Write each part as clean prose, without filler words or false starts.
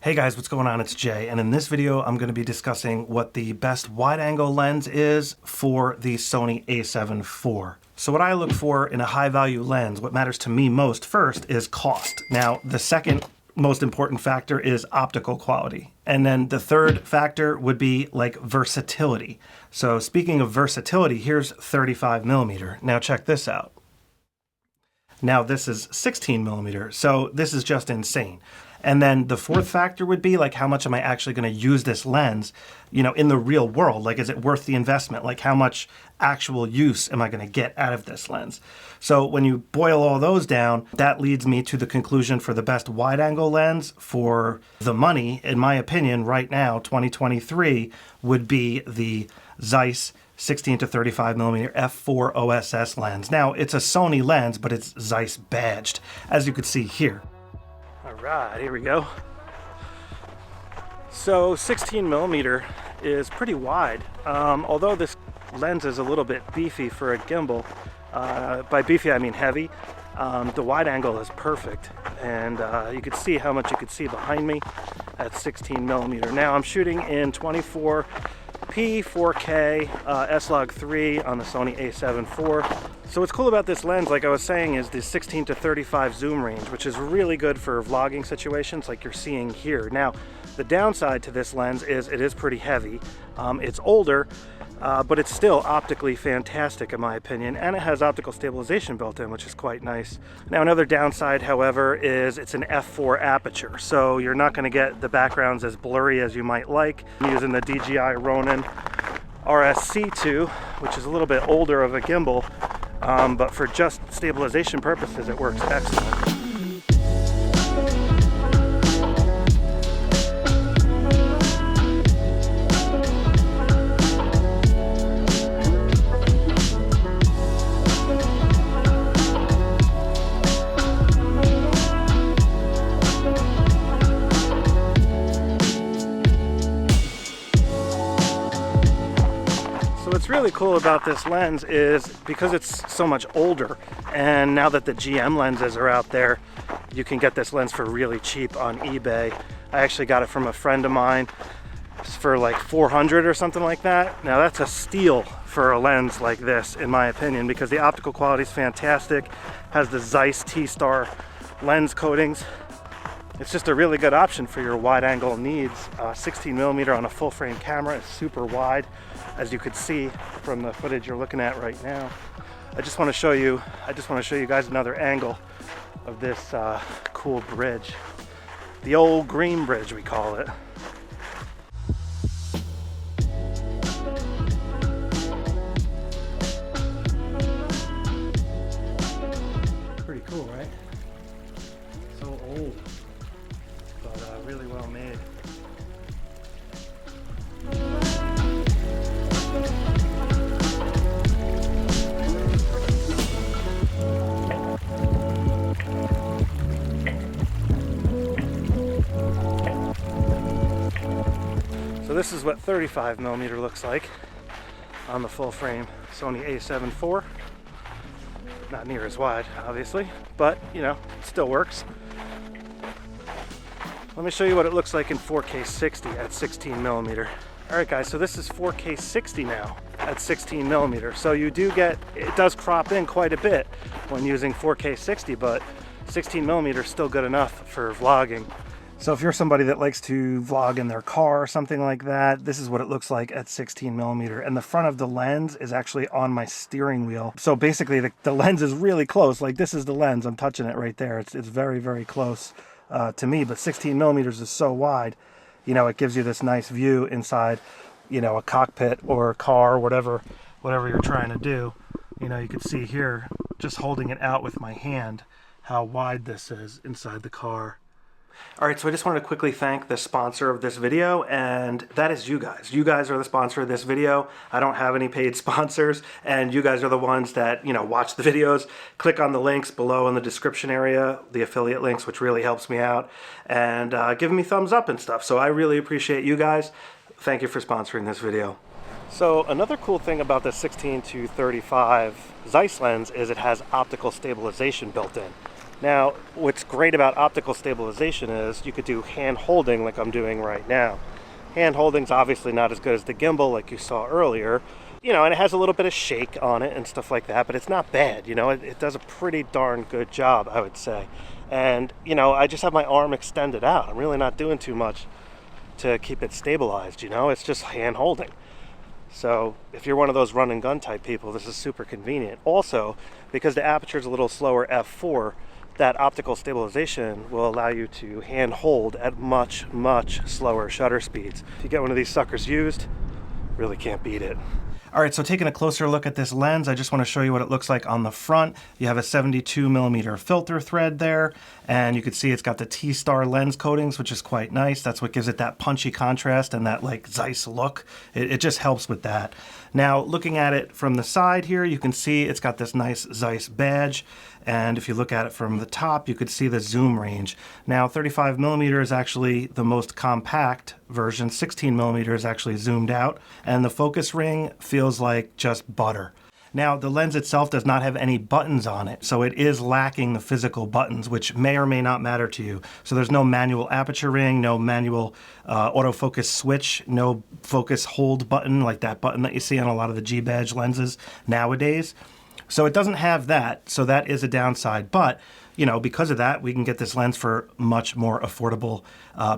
Hey guys, what's going on? It's Jay, and in this video I'm going to be discussing what the best wide-angle lens is for the Sony A7 IV. So what I look for in a high-value lens, what matters to me most first is cost. Now, the second most important factor is optical quality. And then the third factor would be like versatility. So speaking of versatility, here's 35mm. Now check this out. Now this is 16mm, so this is just insane. And then the fourth factor would be like, how much am I actually going to use this lens, you know, in the real world? Like, is it worth the investment? Like, how much actual use am I going to get out of this lens? So when you boil all those down, that leads me to the conclusion for the best wide angle lens for the money, in my opinion, right now, 2023, would be the Zeiss 16 to 35mm f4 OSS lens. Now, it's a Sony lens, but it's Zeiss badged, as you can see here. All right, here we go. So 16mm is pretty wide. Although this lens is a little bit beefy for a gimbal, by beefy I mean heavy, the wide angle is perfect. And you can see how much you can see behind me at 16mm. Now I'm shooting in 24p 4K S-Log3 on the Sony A7IV. So what's cool about this lens, like I was saying, is the 16 to 35 zoom range, which is really good for vlogging situations like you're seeing here. Now, the downside to this lens is it is pretty heavy. It's older, but it's still optically fantastic in my opinion, and it has optical stabilization built in, which is quite nice. Now, another downside, however, is it's an f4 aperture, so you're not going to get the backgrounds as blurry as you might like. I'm using the DJI Ronin RSC2, which is a little bit older of a gimbal, but for just stabilization purposes, it works excellent. What's really cool about this lens is because it's so much older, and now that the GM lenses are out there, you can get this lens for really cheap on eBay. I actually got it from a friend of mine for like 400 or something like that. Now that's a steal for a lens like this, in my opinion, because the optical quality is fantastic, has the Zeiss T-Star lens coatings. It's just a really good option for your wide angle needs. 16mm on a full frame camera is super wide, as you could see from the footage you're looking at right now. I just want to show you guys another angle of this cool bridge. The old green bridge, we call it. Pretty cool, right? So old. Really well made. So this is what 35mm looks like on the full frame Sony A7 IV. Not near as wide, obviously, but you know, it still works. Let me show you what it looks like in 4K 60 at 16mm. Alright guys, so this is 4K 60 now at 16mm. So you do get, it does crop in quite a bit when using 4K 60, but 16mm is still good enough for vlogging. So if you're somebody that likes to vlog in their car or something like that, this is what it looks like at 16mm. And the front of the lens is actually on my steering wheel. So basically the lens is really close. Like, this is the lens, I'm touching it right there. It's very, very close to me, but 16mm is so wide, you know, it gives you this nice view inside, you know, a cockpit or a car, whatever you're trying to do. You know, you can see here, just holding it out with my hand, how wide this is inside the car. All right, so I just wanted to quickly thank the sponsor of this video, and that is you guys. You guys are the sponsor of this video. I don't have any paid sponsors, and you guys are the ones that, you know, watch the videos. Click on the links below in the description area, the affiliate links, which really helps me out, and give me thumbs up and stuff. So I really appreciate you guys. Thank you for sponsoring this video. So another cool thing about the 16 to 35 Zeiss lens is it has optical stabilization built in. Now, what's great about optical stabilization is you could do hand holding like I'm doing right now. Hand holding's obviously not as good as the gimbal like you saw earlier, you know, and it has a little bit of shake on it and stuff like that, but it's not bad, you know, it does a pretty darn good job, I would say. And, you know, I just have my arm extended out. I'm really not doing too much to keep it stabilized, you know, it's just hand holding. So if you're one of those run and gun type people, this is super convenient. Also, because the aperture is a little slower f4, that optical stabilization will allow you to hand hold at much, much slower shutter speeds. If you get one of these suckers used, really can't beat it. All right, so taking a closer look at this lens, I just want to show you what it looks like on the front. You have a 72mm filter thread there, and you can see it's got the T-star lens coatings, which is quite nice. That's what gives it that punchy contrast and that like Zeiss look. It just helps with that. Now, looking at it from the side here, you can see it's got this nice Zeiss badge. And if you look at it from the top, you could see the zoom range. Now, 35mm is actually the most compact version. 16mm is actually zoomed out. And the focus ring feels like just butter. Now, the lens itself does not have any buttons on it, so it is lacking the physical buttons, which may or may not matter to you. So there's no manual aperture ring, no manual autofocus switch, no focus hold button like that button that you see on a lot of the G-Badge lenses nowadays. So it doesn't have that, so that is a downside. But, you know, because of that, we can get this lens for much more affordable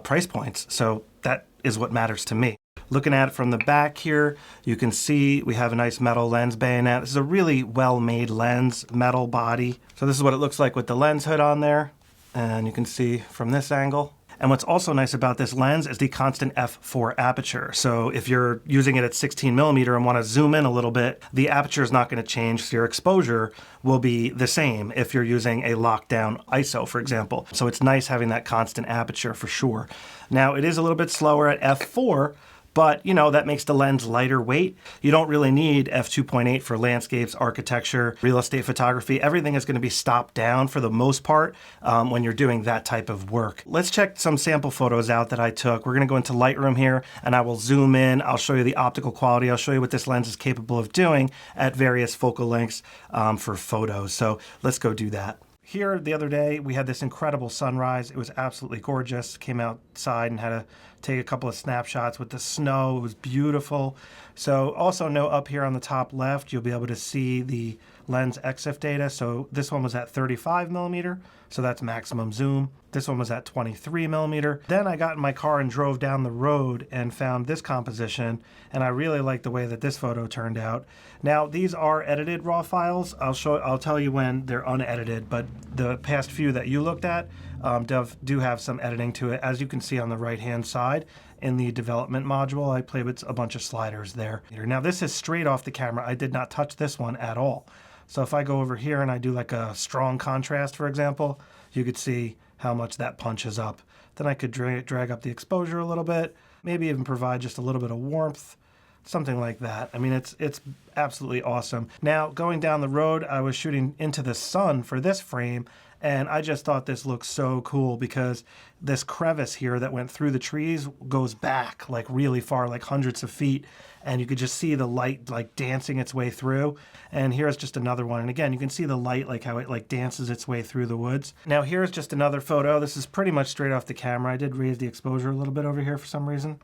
price points. So that is what matters to me. Looking at it from the back here, you can see we have a nice metal lens bayonet. This is a really well-made lens, metal body. So this is what it looks like with the lens hood on there. And you can see from this angle. And what's also nice about this lens is the constant f4 aperture. So if you're using it at 16mm and want to zoom in a little bit, the aperture is not going to change, so your exposure will be the same if you're using a lockdown ISO, for example. So it's nice having that constant aperture for sure. Now, it is a little bit slower at f4, but, you know, that makes the lens lighter weight. You don't really need f2.8 for landscapes, architecture, real estate photography. Everything is going to be stopped down for the most part when you're doing that type of work. Let's check some sample photos out that I took. We're going to go into Lightroom here, and I will zoom in. I'll show you the optical quality. I'll show you what this lens is capable of doing at various focal lengths for photos. So let's go do that. Here the other day, we had this incredible sunrise. It was absolutely gorgeous. Came outside and had to take a couple of snapshots with the snow. It was beautiful. So also note up here on the top left, you'll be able to see the lens EXIF data. So this one was at 35mm, so that's maximum zoom. This one was at 23mm. Then I got in my car and drove down the road and found this composition, and I really like the way that this photo turned out. Now, these are edited raw files. I'll tell you when they're unedited, but the past few that you looked at do have some editing to it. As you can see on the right-hand side in the development module, I played with a bunch of sliders there. Now, this is straight off the camera. I did not touch this one at all. So if I go over here and I do like a strong contrast, for example, you could see how much that punches up. Then I could drag up the exposure a little bit, maybe even provide just a little bit of warmth, something like that. I mean, it's absolutely awesome. Now, going down the road, I was shooting into the sun for this frame, and I just thought this looked so cool because this crevice here that went through the trees goes back like really far, like hundreds of feet, and you could just see the light like dancing its way through. And here's just another one, and again, you can see the light, like how it like dances its way through the woods. Now here's just another photo. This is pretty much straight off the camera. I did raise the exposure a little bit over here for some reason.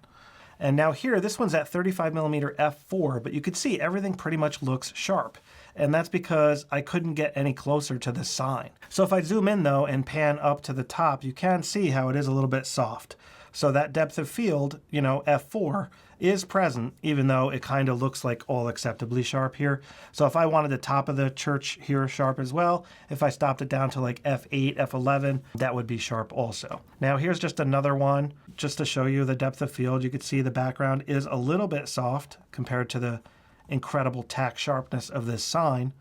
And now here, this one's at 35mm f4, but you could see everything pretty much looks sharp. And that's because I couldn't get any closer to the sign. So if I zoom in though and pan up to the top, you can see how it is a little bit soft. So that depth of field, you know, f4, is present, even though it kind of looks like all acceptably sharp here. So if I wanted the top of the church here sharp as well, if I stopped it down to like f8, f11, that would be sharp also. Now here's just another one, just to show you the depth of field. You can see the background is a little bit soft compared to the incredible tack sharpness of this sign.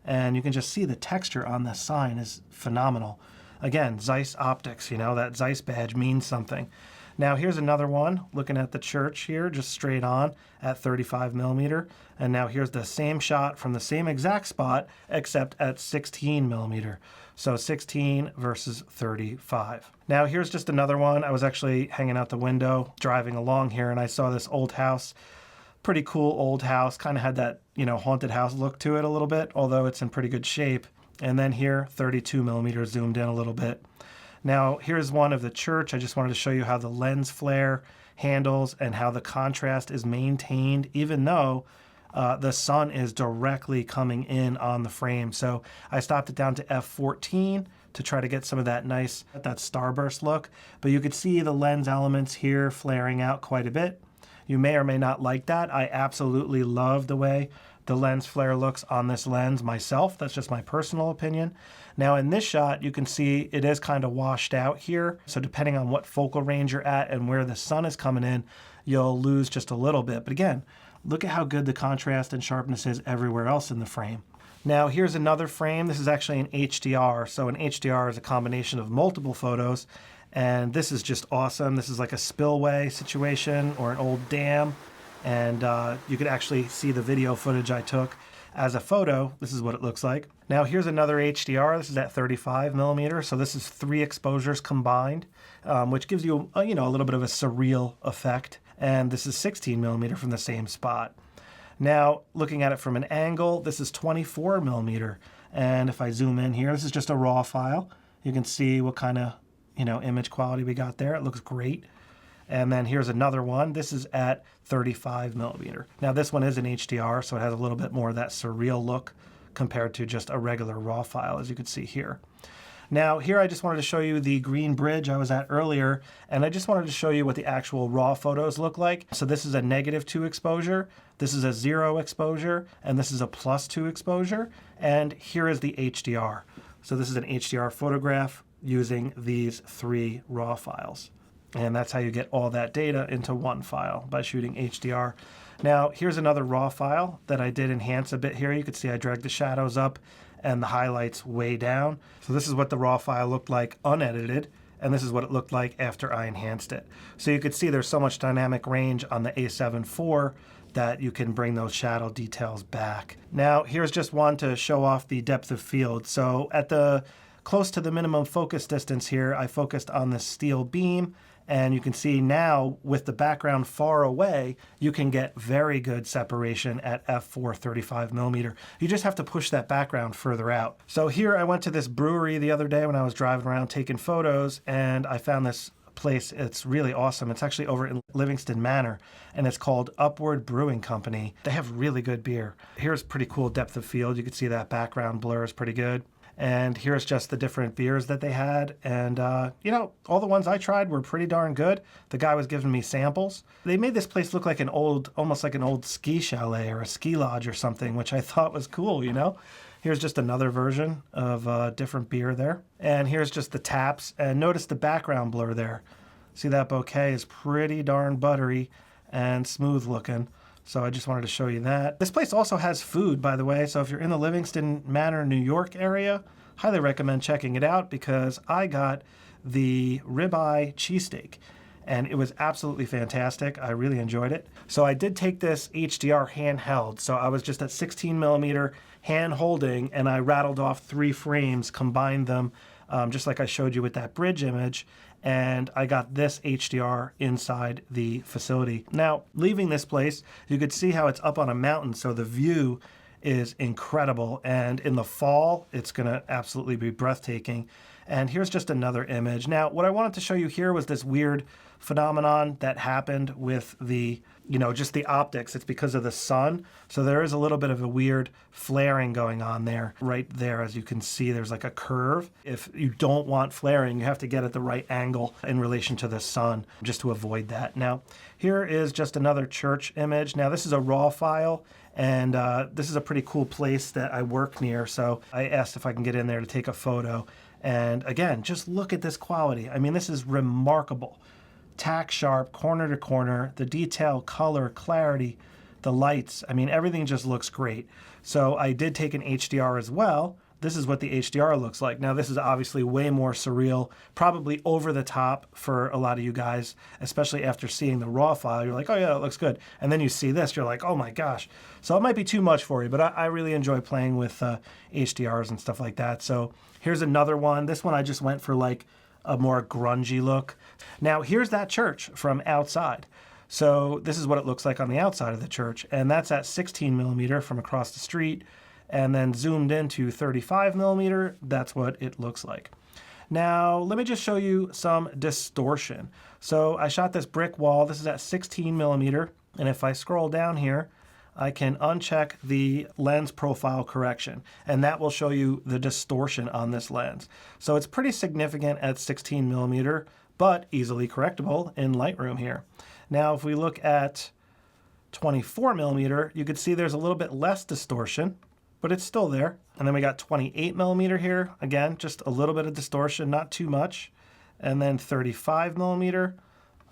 And you can just see the texture on this sign is phenomenal. Again, Zeiss optics, you know, that Zeiss badge means something. Now here's another one, looking at the church here, just straight on at 35mm. And now here's the same shot from the same exact spot, except at 16mm. So 16 versus 35. Now here's just another one. I was actually hanging out the window, driving along here, and I saw this old house. Pretty cool old house, kind of had that, you know, haunted house look to it a little bit, although it's in pretty good shape. And then here, 32 millimeters zoomed in a little bit. Now, here's one of the church. I just wanted to show you how the lens flare handles and how the contrast is maintained, even though the sun is directly coming in on the frame. So I stopped it down to f14 to try to get some of that nice, that starburst look. But you could see the lens elements here flaring out quite a bit. You may or may not like that. I absolutely love the way the lens flare looks on this lens myself. That's just my personal opinion. Now in this shot, you can see it is kind of washed out here. So depending on what focal range you're at and where the sun is coming in, you'll lose just a little bit. But again, look at how good the contrast and sharpness is everywhere else in the frame. Now here's another frame. This is actually an HDR. So an HDR is a combination of multiple photos. And this is just awesome. This is like a spillway situation or an old dam. And you could actually see the video footage I took as a photo. This is what it looks like. Now here's another HDR. This is at 35 millimeters. So this is 3 exposures combined, which gives you a little bit of a surreal effect. And this is 16 millimeter from the same spot. Now looking at it from an angle, this is 24 millimeter. And if I zoom in here, this is just a raw file. You can see what kind of image quality we got there. It looks great. And then here's another one. This is at 35 millimeter. Now this one is an HDR, so it has a little bit more of that surreal look compared to just a regular raw file, as you can see here. Now here I just wanted to show you the green bridge I was at earlier, and I just wanted to show you what the actual raw photos look like. So this is a -2 exposure, this is a 0 exposure, and this is a +2 exposure, and here is the HDR. So this is an HDR photograph using these 3 raw files. And that's how you get all that data into one file, by shooting HDR. Now, here's another raw file that I did enhance a bit here. You can see I dragged the shadows up and the highlights way down. So this is what the raw file looked like unedited, and this is what it looked like after I enhanced it. So you could see there's so much dynamic range on the A7IV that you can bring those shadow details back. Now, here's just one to show off the depth of field. So at the close to the minimum focus distance here, I focused on the steel beam, and you can see now with the background far away, you can get very good separation at f4 35 millimeter. You just have to push that background further out. So here I went to this brewery the other day when I was driving around taking photos, and I found this place. It's really awesome. It's actually over in Livingston Manor, and it's called Upward Brewing Company. They have really good beer. Here's pretty cool depth of field. You can see that background blur is pretty good. And here's just the different beers that they had. And, all the ones I tried were pretty darn good. The guy was giving me samples. They made this place look like almost like an old ski chalet or a ski lodge or something, which I thought was cool, Here's just another version of different beer there. And here's just the taps. And notice the background blur there. See, that bouquet is pretty darn buttery and smooth looking. So I just wanted to show you that. This place also has food, by the way. So if you're in the Livingston Manor, New York area, highly recommend checking it out, because I got the ribeye cheesesteak and it was absolutely fantastic. I really enjoyed it. So I did take this HDR handheld. So I was just at 16 millimeter hand holding, and I rattled off 3 frames, combined them, just like I showed you with that bridge image. And I got this HDR inside the facility. Now, leaving this place, you could see how it's up on a mountain, so the view is incredible. And in the fall, it's gonna absolutely be breathtaking. And here's just another image. Now, what I wanted to show you here was this weird phenomenon that happened with the, just the optics. It's because of the sun. So there is a little bit of a weird flaring going on there. Right there, as you can see, there's like a curve. If you don't want flaring, you have to get at the right angle in relation to the sun just to avoid that. Now, here is just another church image. Now, this is a raw file, and this is a pretty cool place that I work near. So I asked if I can get in there to take a photo. And again, just look at this quality. I mean, this is remarkable. Tack sharp, corner to corner, the detail, color, clarity, the lights. I mean, everything just looks great. So I did take an HDR as well. This is what the HDR looks like. Now, this is obviously way more surreal, probably over the top for a lot of you guys, especially after seeing the raw file. You're like, oh yeah, it looks good. And then you see this, you're like, oh my gosh. So it might be too much for you, but I really enjoy playing with HDRs and stuff like that. So here's another one. This one I just went for like a more grungy look. Now, here's that church from outside. So this is what it looks like on the outside of the church, and that's at 16 millimeter from across the street. and then zoomed into 35 millimeter, that's what it looks like. Now, let me just show you some distortion. So I shot this brick wall. This is at 16 millimeter. And if I scroll down here, I can uncheck the lens profile correction, and that will show you the distortion on this lens. So it's pretty significant at 16 millimeter, but easily correctable in Lightroom here. Now, if we look at 24 millimeter, you can see there's a little bit less distortion, but it's still there. And then we got 28 millimeter here. Again, just a little bit of distortion, not too much. And then 35 millimeter,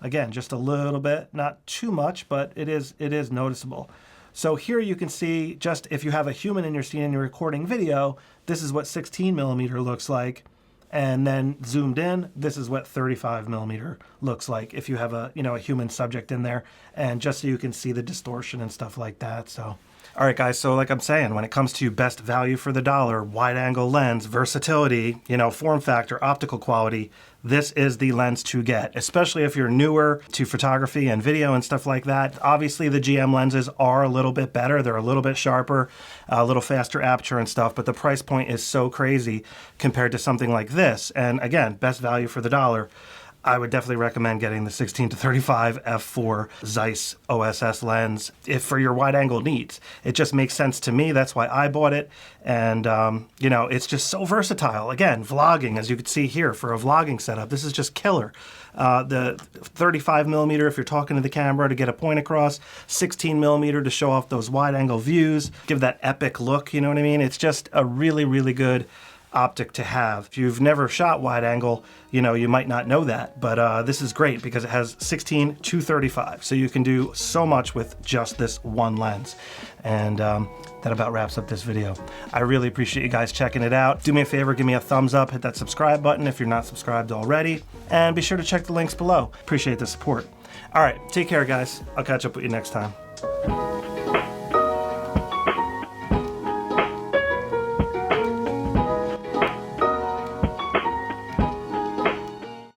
again, just a little bit, not too much, but it is noticeable. So here you can see, just if you have a human in your scene and you're recording video, this is what 16 millimeter looks like. And then zoomed in, this is what 35 millimeter looks like if you have a human subject in there, and just so you can see the distortion and stuff like that. So, all right, guys, so like I'm saying, when it comes to best value for the dollar, wide angle lens, versatility, form factor, optical quality, this is the lens to get, especially if you're newer to photography and video and stuff like that. Obviously, the GM lenses are a little bit better. They're a little bit sharper, a little faster aperture and stuff, but the price point is so crazy compared to something like this. And again, best value for the dollar. I would definitely recommend getting the 16-35 f4 Zeiss OSS lens for your wide angle needs. It just makes sense to me. That's why I bought it. And, it's just so versatile. Again, vlogging, as you can see here for a vlogging setup, this is just killer. The 35 millimeter if you're talking to the camera to get a point across, 16 millimeter to show off those wide angle views, give that epic look, you know what I mean? It's just a really, really good optic to have. If you've never shot wide angle, you might not know that, but this is great because it has 16-35, so you can do so much with just this one lens. And that about wraps up this video. I really appreciate you guys checking it out. Do me a favor, give me a thumbs up, hit that subscribe button if you're not subscribed already, and be sure to check the links below. Appreciate the support. All right, take care, guys. I'll catch up with you next time.